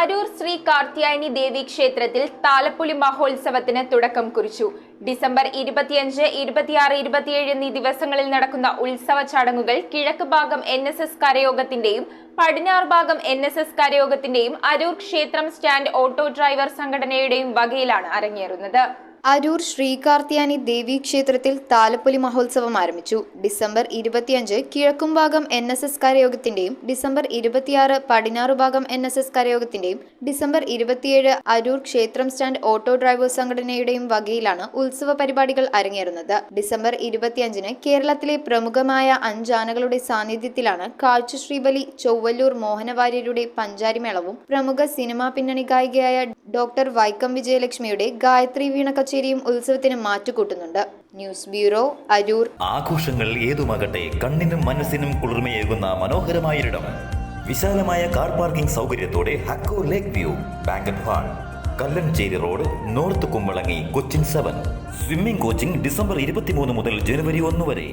അരൂർ ശ്രീ കാർത്യായനി ദേവി ക്ഷേത്രത്തിൽ താലപ്പൊലി മഹോത്സവത്തിന് തുടക്കം കുറിച്ചു. ഡിസംബർ 25, 26, 27 എന്നീ ദിവസങ്ങളിൽ നടക്കുന്ന ഉത്സവ ചടങ്ങുകൾ കിഴക്ക് ഭാഗം NSS കരയോഗത്തിന്റെയും പടിഞ്ഞാറ് ഭാഗം NSS കരയോഗത്തിന്റെയും അരൂർ ക്ഷേത്രം സ്റ്റാൻഡ് ഓട്ടോ ഡ്രൈവർ സംഘടനയുടെയും വകയിലാണ് അരങ്ങേറുന്നത്. അരൂർ ശ്രീ കാർത്യായനി ദേവി ക്ഷേത്രത്തിൽ താലപ്പൊലി മഹോത്സവം ആരംഭിച്ചു. ഡിസംബർ 25 കിഴക്കുംഭാഗം NSS കരയോഗത്തിന്റെയും ഡിസംബർ 26 പടിഞ്ഞാറ് ഭാഗം NSS കരയോഗത്തിന്റെയും ഡിസംബർ 27 അരൂർ ക്ഷേത്രം സ്റ്റാൻഡ് ഓട്ടോ ഡ്രൈവേഴ്സ് സംഘടനയുടെയും വകയിലാണ് ഉത്സവ പരിപാടികൾ അരങ്ങേറുന്നത്. ഡിസംബർ 25 കേരളത്തിലെ പ്രമുഖമായ 5 ആനകളുടെ സാന്നിധ്യത്തിലാണ് കാഴ്ചശ്രീബലി ചൊവ്വല്ലൂർ മോഹനവാര്യരുടെ പഞ്ചാരിമേളവും പ്രമുഖ സിനിമാ പിന്നണി ഗായികയായ ഡോക്ടർ വൈക്കം വിജയലക്ഷ്മിയുടെ ഗായത്രി വീണ കച്ചേരിയും ഉത്സവത്തിന് മാറ്റുകൂട്ടുന്നുണ്ട്. News bureau, Aroor. ആഘോഷങ്ങൾ ഏതുമാകട്ടെ, കണ്ണിനും മനസ്സിനും കുളിർമയേകുന്ന മനോഹരമായൊരിടം. വിശാലമായ കാർ പാർക്കിംഗ് സൗകര്യത്തോടെ ഹക്കോ lake view banquet hall, Kallancheri road, north Kumbalangi, Cochin 7. Swimming coaching December 23 മുതൽ ജനുവരി 1 വരെ.